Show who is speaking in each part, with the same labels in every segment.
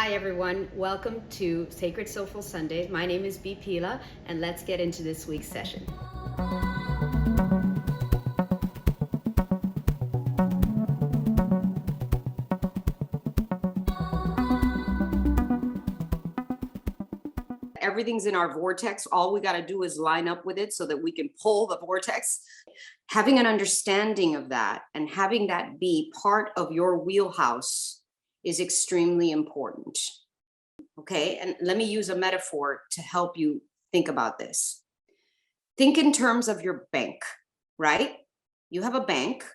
Speaker 1: Hi everyone, welcome to Sacred Soulful Sundays. My name is B. Pila, and let's get into this week's session. Everything's in our vortex. All we got to do is line up with it so that we can pull the vortex. Having an understanding of that and having that be part of your wheelhouse is extremely important. Okay, and let me use a metaphor to help you think about this. Think in terms of your bank, right? You have a bank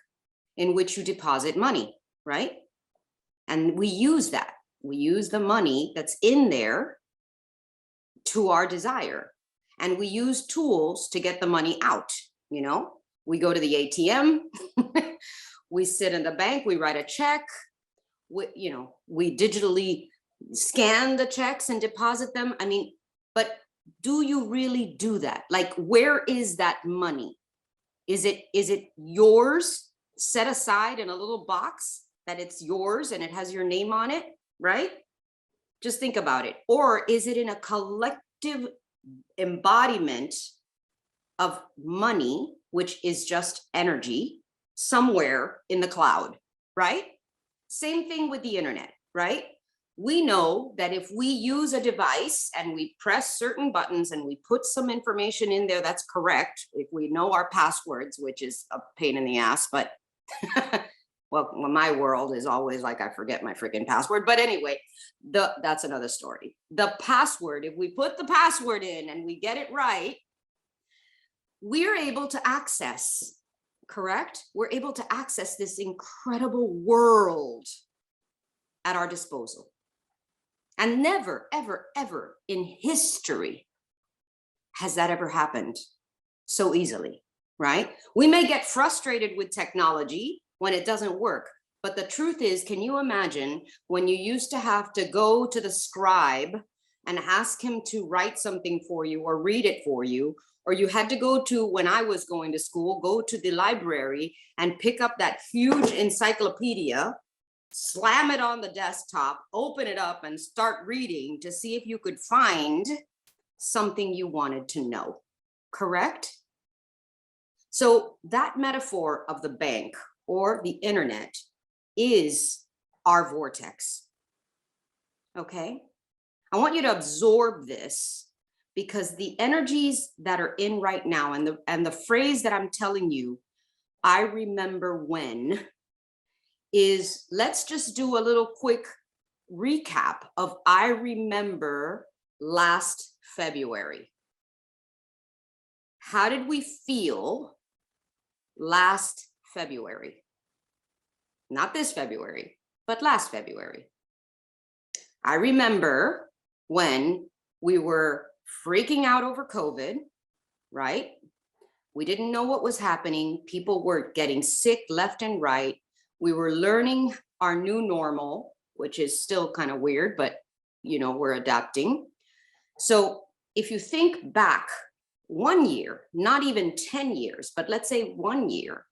Speaker 1: in which you deposit money, right? And we use that. We use the money that's in there to our desire. And we use tools to get the money out, you know? We go to the ATM, we sit in the bank, we write a check, we digitally scan the checks and deposit them. I mean, but do you really do that? Like, where is that money? Is it yours, set aside in a little box that it's yours and it has your name on it, right? Just think about it. Or is it in a collective embodiment of money, which is just energy somewhere in the cloud, right? Same thing with the internet, right? We know that if we use a device and we press certain buttons and we put some information in there that's correct, if we know our passwords, which is a pain in the ass, but well, my world is always like, I forget my freaking password. But anyway, that's another story. The password, if we put the password in and we get it right, we're able to access, correct? We're able to access this incredible world at our disposal. And never, ever, ever in history has that ever happened so easily, right? We may get frustrated with technology when it doesn't work, but the truth is, can you imagine when you used to have to go to the scribe and ask him to write something for you or read it for you, or you had to go to, when I was going to school, go to the library and pick up that huge encyclopedia, slam it on the desktop, open it up and start reading to see if you could find something you wanted to know, correct? So that metaphor of the bank or the internet is our vortex, okay? I want you to absorb this because the energies that are in right now and the phrase that I'm telling you, I remember when, is let's just do a little quick recap of I remember last February. How did we feel last February? Not this February, but last February. I remember when we were freaking out over COVID, right? We didn't know what was happening. People were getting sick left and right. We were learning our new normal, which is still kind of weird, but we're adapting. So if you think back 1 year, not even 10 years, but let's say 1 year,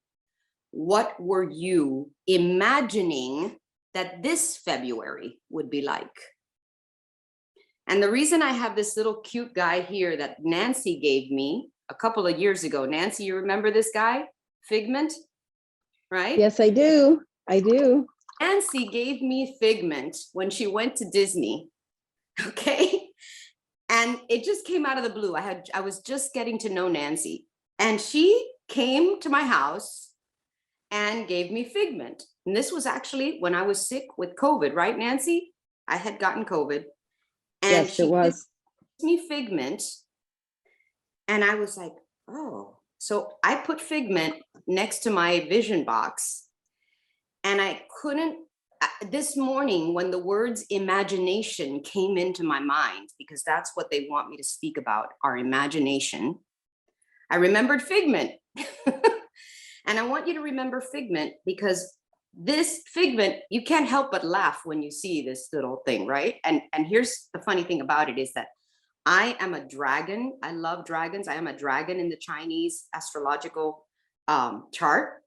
Speaker 1: what were you imagining that this February would be like? And the reason I have this little cute guy here that Nancy gave me a couple of years ago. Nancy, you remember this guy? Figment, right?
Speaker 2: Yes, I do. I do.
Speaker 1: Nancy gave me Figment when she went to Disney, okay? And it just came out of the blue. I was just getting to know Nancy, and she came to my house and gave me Figment. And this was actually when I was sick with COVID, right, Nancy? I had gotten COVID. And
Speaker 2: yes, it was.
Speaker 1: Gave me Figment, and I was like, oh. So I put Figment next to my vision box, and I couldn't, this morning when the words imagination came into my mind, because that's what they want me to speak about, our imagination, I remembered Figment. And I want you to remember Figment because this Figment, you can't help but laugh when you see this little thing, right? And here's the funny thing about it is that I am a dragon. I love dragons. I am a dragon in the Chinese astrological chart.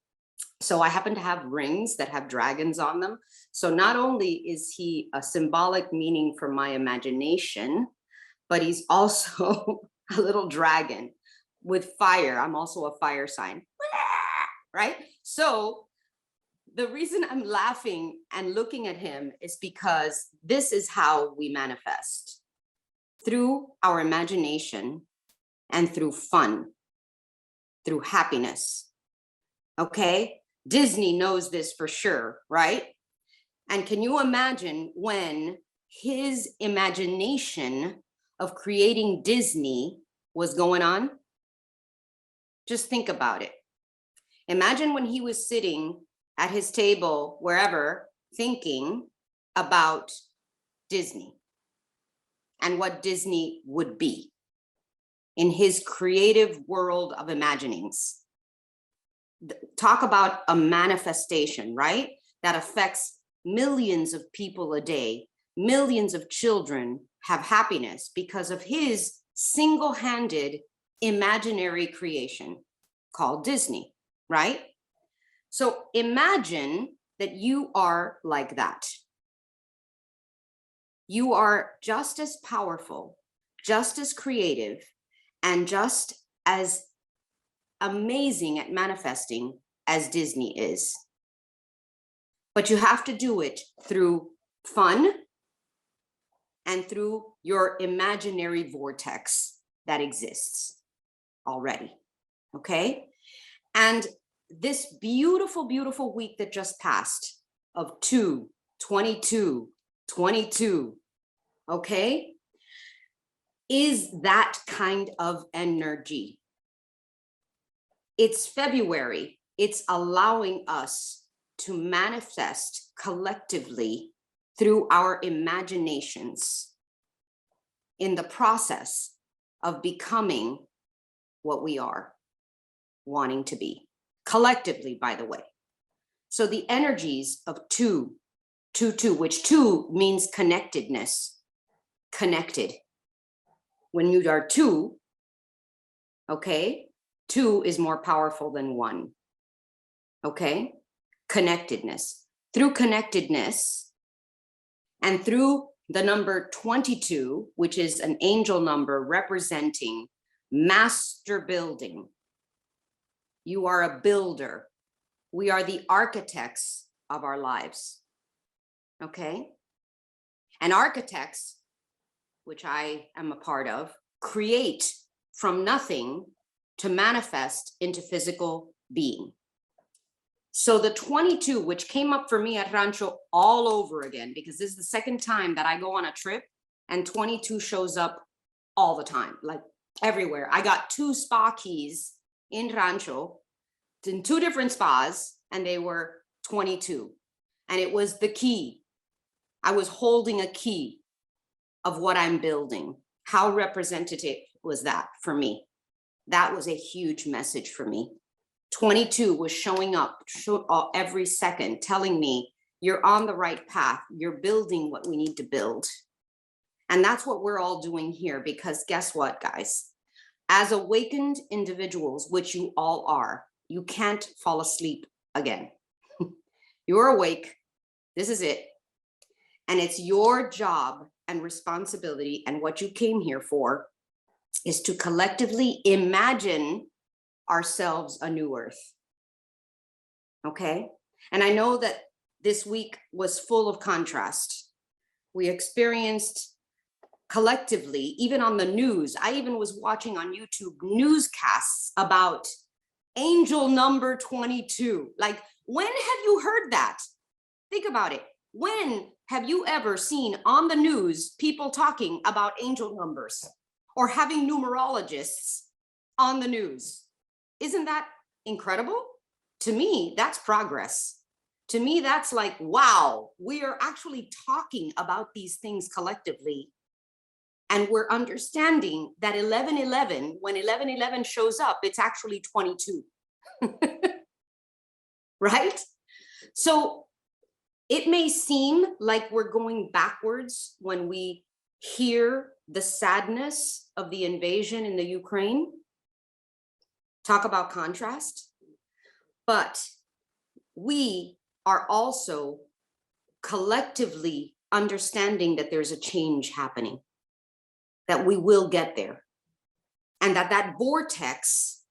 Speaker 1: So I happen to have rings that have dragons on them. So not only is he a symbolic meaning for my imagination, but he's also a little dragon with fire. I'm also a fire sign, right? So the reason I'm laughing and looking at him is because this is how we manifest, through our imagination and through fun, through happiness. Okay? Disney knows this for sure, right? And can you imagine when his imagination of creating Disney was going on? Just think about it. Imagine when he was sitting at his table, wherever, thinking about Disney and what Disney would be in his creative world of imaginings. Talk about a manifestation, right? That affects millions of people a day. Millions of children have happiness because of his single-handed imaginary creation called Disney, right? So imagine that you are like that. You are just as powerful, just as creative, and just as amazing at manifesting as Disney is. But you have to do it through fun and through your imaginary vortex that exists already, okay? And this beautiful, beautiful week that just passed of 2/22, 22, okay, is that kind of energy. It's February. It's allowing us to manifest collectively through our imaginations in the process of becoming what we are wanting to be collectively, by the way. So the energies of 2/2, which 2 means connectedness, connected. When you are 2, okay, 2 is more powerful than 1, okay? Connectedness. Through connectedness and through the number 22, which is an angel number representing master building. You are a builder. We are the architects of our lives, okay? And architects, which I am a part of, create from nothing to manifest into physical being. So the 22, which came up for me at Rancho all over again, because this is the second time that I go on a trip and 22 shows up all the time, like everywhere. I got 2 spa keys in Rancho, in 2 different spas, and they were 22. And it was the key. I was holding a key of what I'm building. How representative was that for me? That was a huge message for me. 22 was showing up every second, telling me you're on the right path. You're building what we need to build. And that's what we're all doing here, because guess what, guys? As awakened individuals, which you all are, you can't fall asleep again. You're awake. This is it. And it's your job and responsibility, and what you came here for is to collectively imagine ourselves a new earth. Okay? And I know that this week was full of contrast. We experienced collectively, even on the news, I even was watching on YouTube newscasts about angel number 22. Like, when have you heard that? Think about it. When have you ever seen on the news people talking about angel numbers or having numerologists on the news? Isn't that incredible? To me, that's progress. To me, that's like, wow, we are actually talking about these things collectively. And we're understanding that 11/11, when 11/11 shows up, it's actually 22. Right? So it may seem like we're going backwards when we hear the sadness of the invasion in the Ukraine. Talk about contrast. But we are also collectively understanding that there's a change happening, that we will get there, and that vortex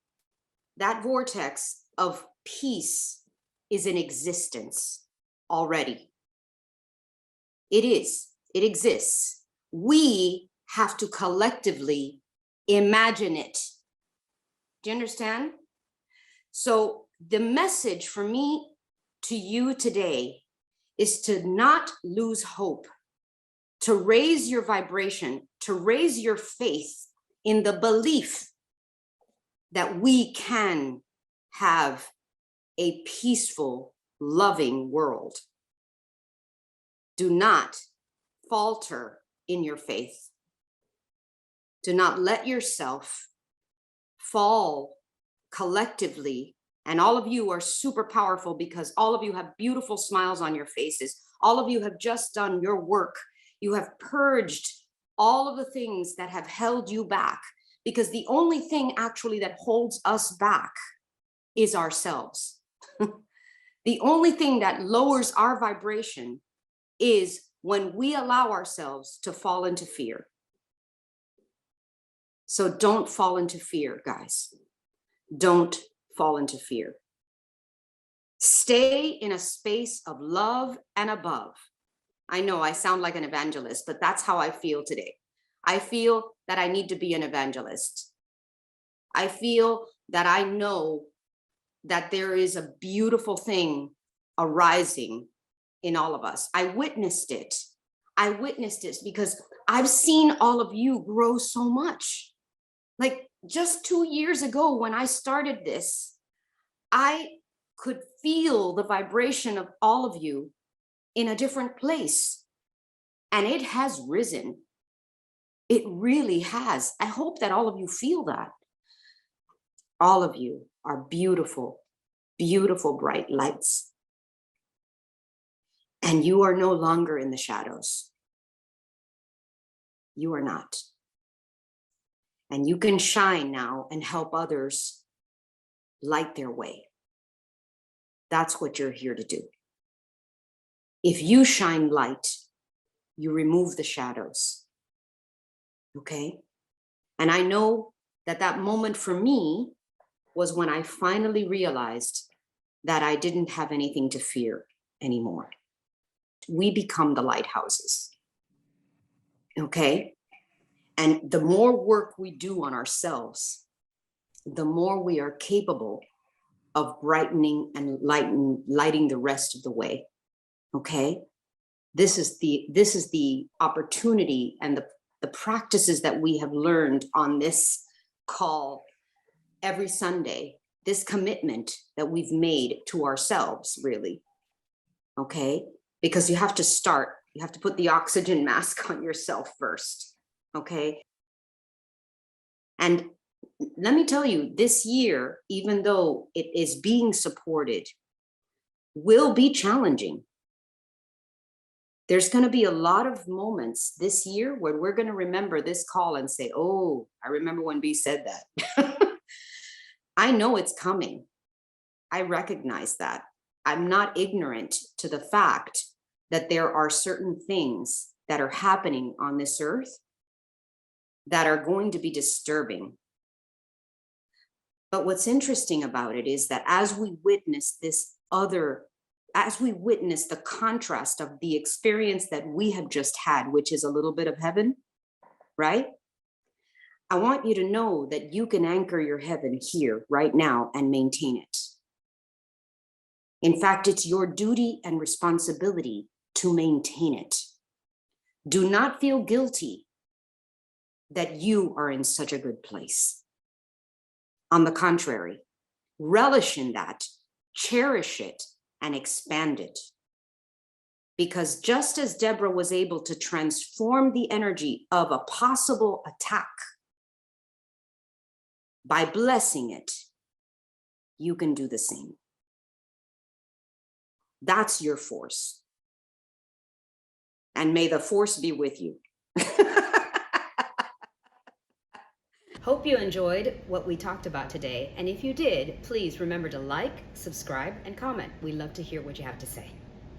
Speaker 1: of peace is in existence already. It exists. We have to collectively imagine it. Do you understand? So the message for me to you today is to not lose hope, to raise your vibration, to raise your faith in the belief that we can have a peaceful, loving world. Do not falter in your faith. Do not let yourself fall collectively. And all of you are super powerful because all of you have beautiful smiles on your faces. All of you have just done your work. You have purged all of the things that have held you back, because the only thing actually that holds us back is ourselves. The only thing that lowers our vibration is when we allow ourselves to fall into fear. So don't fall into fear, guys. Don't fall into fear. Stay in a space of love and above. I know I sound like an evangelist, but that's how I feel today. I feel that I need to be an evangelist. I feel that I know that there is a beautiful thing arising in all of us. I witnessed it. I witnessed it because I've seen all of you grow so much. Like just 2 years ago when I started this, I could feel the vibration of all of you in a different place. And it has risen. It really has. I hope that all of you feel that. All of you are beautiful, beautiful, bright lights. And you are no longer in the shadows. You are not. And you can shine now and help others light their way. That's what you're here to do. If you shine light, you remove the shadows. Okay? And I know that that moment for me was when I finally realized that I didn't have anything to fear anymore. We become the lighthouses. Okay? And the more work we do on ourselves, the more we are capable of brightening and lighting the rest of the way. Okay? This is the opportunity and the practices that we have learned on this call every Sunday, this commitment that we've made to ourselves, really. Okay? Because you have to start, you have to put the oxygen mask on yourself first. Okay? And let me tell you, this year, even though it is being supported, will be challenging. There's going to be a lot of moments this year where we're going to remember this call and say, oh, I remember when B said that. I know it's coming. I recognize that. I'm not ignorant to the fact that there are certain things that are happening on this earth that are going to be disturbing. But what's interesting about it is that as we witness the contrast of the experience that we have just had, which is a little bit of heaven, right? I want you to know that you can anchor your heaven here right now and maintain it. In fact, it's your duty and responsibility to maintain it. Do not feel guilty that you are in such a good place. On the contrary, relish in that, cherish it, and expand it. Because just as Deborah was able to transform the energy of a possible attack by blessing it, you can do the same. That's your force. And may the force be with you.
Speaker 3: Hope you enjoyed what we talked about today. And if you did, please remember to like, subscribe, and comment. We love to hear what you have to say.